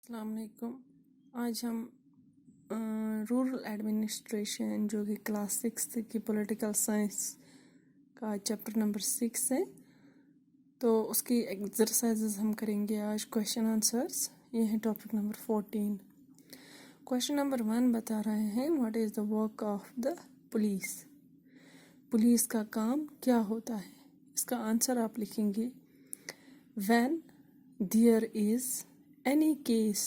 السلام علیکم. آج ہم رورل ایڈمنسٹریشن جو کہ کلاس 6 کی پولیٹیکل سائنس کا چیپٹر نمبر 6 ہے، تو اس کی ایکسرسائزز ہم کریں گے آج. کویشچن آنسرس یہ ہیں ٹاپک نمبر 14. کویشچن نمبر 1 بتا رہے ہیں what is the work of the police. Police کا کام کیا ہوتا ہے؟ اس کا آنسر آپ لکھیں گے when there is any case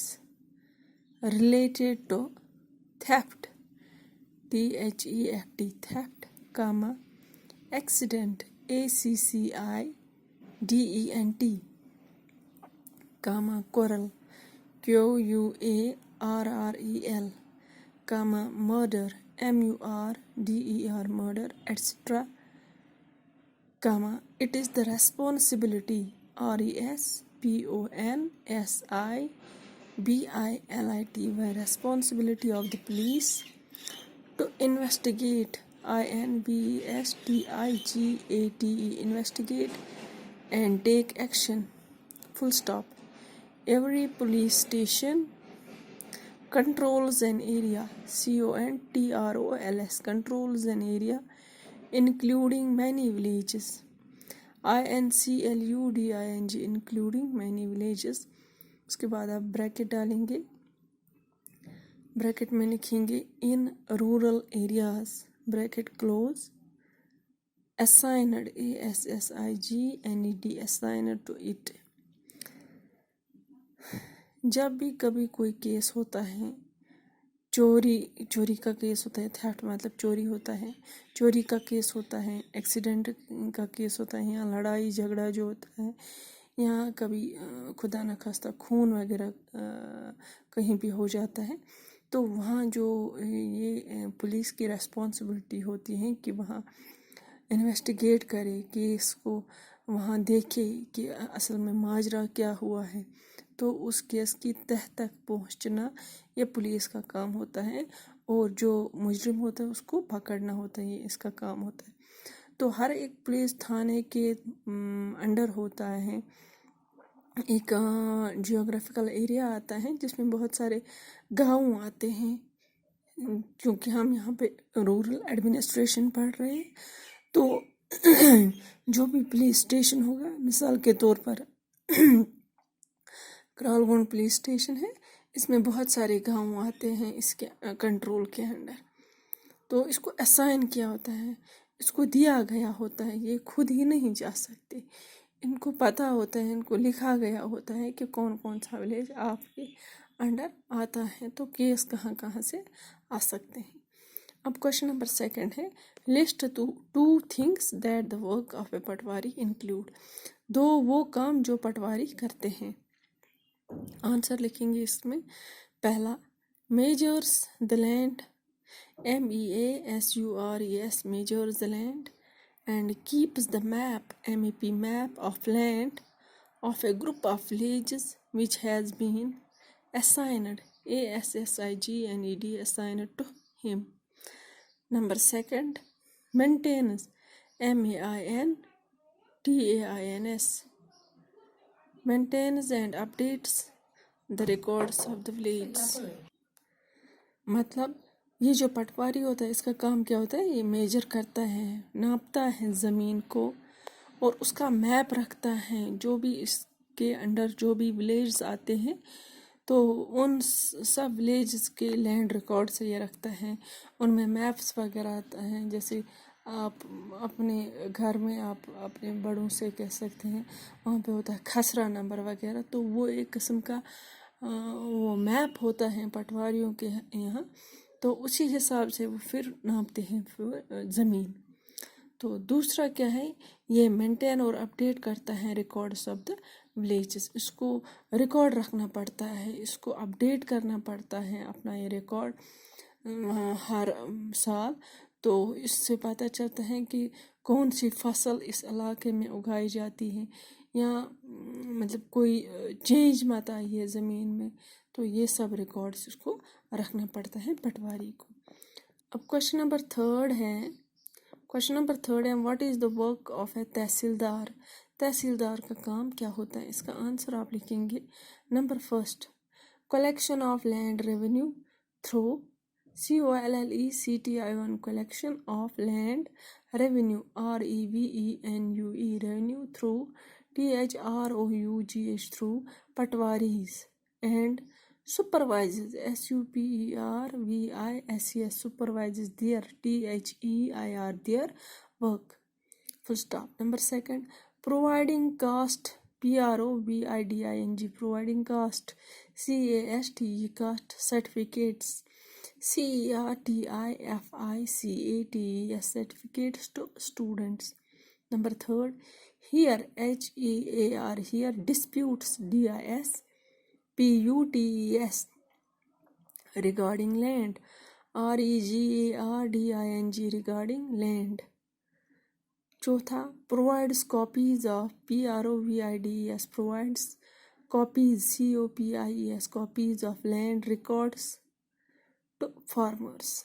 related to theft, theft, theft, comma, accident, accident, comma, quarrel, quarrel, comma, murder, murder, murder, etc., comma, it is the responsibility, responsibility, responsibility of the police to investigate, investigate and take action, full stop. Every police station controls an area, controls, controls an area including many villages, including, including many villages. اس کے بعد آپ bracket ڈالیں گے، bracket میں لکھیں گے in rural areas bracket close assigned, assigned, assigned to it. جب بھی کبھی کوئی کیس ہوتا ہے، چوری کا کیس ہوتا ہے، تھیفٹ مطلب چوری ہوتا ہے، چوری کا کیس ہوتا ہے، ایکسیڈنٹ کا کیس ہوتا ہے، یا لڑائی جھگڑا جو ہوتا ہے، یا کبھی خدا نخواستہ خون وغیرہ کہیں بھی ہو جاتا ہے، تو وہاں جو یہ پولیس کی ریسپانسبلٹی ہوتی ہے کہ وہاں انویسٹیگیٹ کرے کیس کو، وہاں دیکھے کہ اصل میں ماجرا کیا ہوا ہے، تو اس کیس کی تہ تک پہنچنا یہ پولیس کا کام ہوتا ہے، اور جو مجرم ہوتا ہے اس کو پکڑنا ہوتا ہے، یہ اس کا کام ہوتا ہے. تو ہر ایک پولیس تھانے کے انڈر ہوتا ہے ایک جیوگرافیکل ایریا آتا ہے جس میں بہت سارے گاؤں آتے ہیں. کیونکہ ہم یہاں پہ رورل ایڈمنسٹریشن پڑھ رہے ہیں، تو جو بھی پولیس اسٹیشن ہوگا، مثال کے طور پر کرالگونڈ پولیس اسٹیشن ہے، اس میں بہت سارے گاؤں آتے ہیں اس کے کنٹرول کے انڈر. تو اس کو اسائن کیا ہوتا ہے، اس کو دیا گیا ہوتا ہے، یہ خود ہی نہیں جا سکتے، ان کو پتہ ہوتا ہے، ان کو لکھا گیا ہوتا ہے کہ کون کون سا ولیج آپ کے انڈر آتا ہے، تو کیس کہاں کہاں سے آ سکتے ہیں. اب کویشچن نمبر 2 ہے list two things that the work of a patwari include. دو وہ کام جو پٹواری کرتے ہیں. آنسر لکھیں گے اس میں پہلا measures the land, MEASURES measures the land and keeps the map, MAP map of land of a group of villages which has been assigned, ASSIGNED assigned to him. Number 2 maintains, MAINTAINS maintains and updates the records of the villages. مطلب یہ جو پٹواری ہوتا ہے اس کا کام کیا ہوتا ہے، یہ میجر کرتا ہے، ناپتا ہے زمین کو، اور اس کا میپ رکھتا ہے. جو بھی اس کے انڈر جو بھی ولیجز آتے ہیں تو ان سب ولیجز کے لینڈ ریکارڈ سے یہ رکھتا ہے. ان میں میپس وغیرہ آتا ہے، جیسے آپ اپنے گھر میں آپ اپنے بڑوں سے کہہ سکتے ہیں، وہاں پہ ہوتا ہے خسرہ نمبر وغیرہ، تو وہ ایک قسم کا وہ میپ ہوتا ہے پٹواریوں کے یہاں، تو اسی حساب سے وہ پھر ناپتے ہیں زمین. تو دوسرا کیا ہے، یہ مینٹین اور اپڈیٹ کرتا ہے ریکارڈس آف دا ولیجز. اس کو ریکارڈ رکھنا پڑتا ہے، اس کو اپڈیٹ کرنا پڑتا ہے اپنا یہ ریکارڈ ہر سال. تو اس سے پتہ چلتا ہے کہ کون سی فصل اس علاقے میں اگائی جاتی ہے، یا مطلب کوئی چینج مت آئی ہے زمین میں، تو یہ سب ریکارڈس اس کو رکھنا پڑتا ہے پٹواری کو. اب کویشچن نمبر 3 ہے what is the work of a tehsildar. Tehsildar کا کام کیا ہوتا ہے؟ اس کا آنسر آپ لکھیں گے number 1 collection of land revenue through COLLECTION collection of land revenue REVENUE revenue through THROUGH through patwaris and supervises SUPERVISES supervises their THEIR their work. Full stop. Number second, providing cost PROVIDING providing cost CAST cost certificates CERTIFICATES certificates to students. Number third, here HEAR here disputes DIS PUTES regarding land REGARDING regarding land. Chotha, provides copies of PROVIDES provides copies COPIES copies of land records to farmers.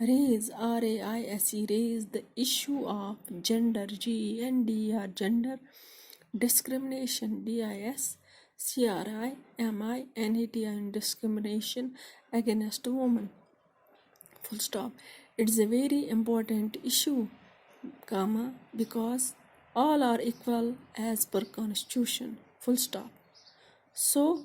raise RAISE raise the issue of gender GENDER gender discrimination DISCRIMINATION discrimination against women, full stop. It's a very important issue, comma, because all are equal as per constitution, full stop. So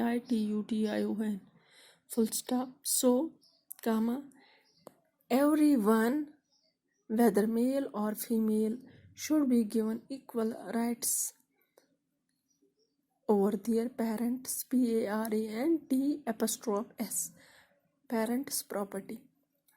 CONSTITUTION, full stop. So, comma, everyone, whether male or female, should be given equal rights over their parents, PARENT parents property।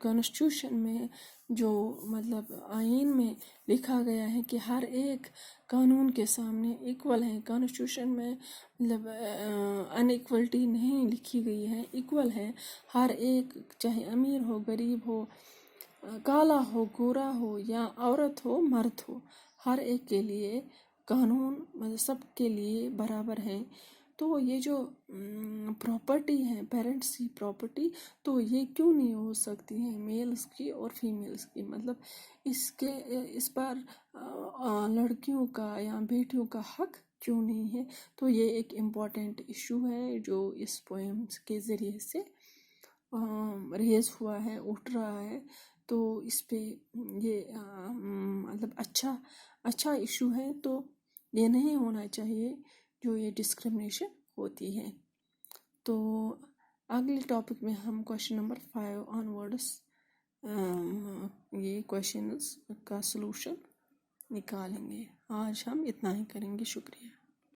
Constitution میں جو مطلب آئین میں لکھا گیا ہے کہ ہر ایک قانون کے سامنے ایکول ہیں. کانسٹیٹیوشن میں مطلب ان ایکولٹی نہیں لکھی گئی ہے، ایکول ہے ہر ایک، چاہے امیر ہو غریب ہو، کالا ہو گورا ہو یا عورت ہو مرد ہو، ہر ایک کے لیے قانون مطلب سب کے لیے برابر ہے. تو یہ جو پراپرٹی ہے پیرنٹس کی پراپرٹی، تو یہ کیوں نہیں ہو سکتی ہے میلز کی اور فیمیلز کی؟ مطلب اس پر لڑکیوں کا یا بیٹیوں کا حق کیوں نہیں ہے؟ تو یہ ایک امپورٹنٹ ایشو ہے جو اس پوئمس کے ذریعے سے ریز ہوا ہے، اٹھ رہا ہے. تو اس پہ یہ مطلب اچھا ایشو ہے. تو یہ نہیں ہونا چاہیے جو یہ ڈسکرمنیشن ہوتی ہے. تو اگلے ٹاپک میں ہم کوشچن نمبر 5 آن ورڈس یہ کوشچنز کا سلوشن نکالیں گے. آج ہم اتنا ہی کریں گے. شکریہ.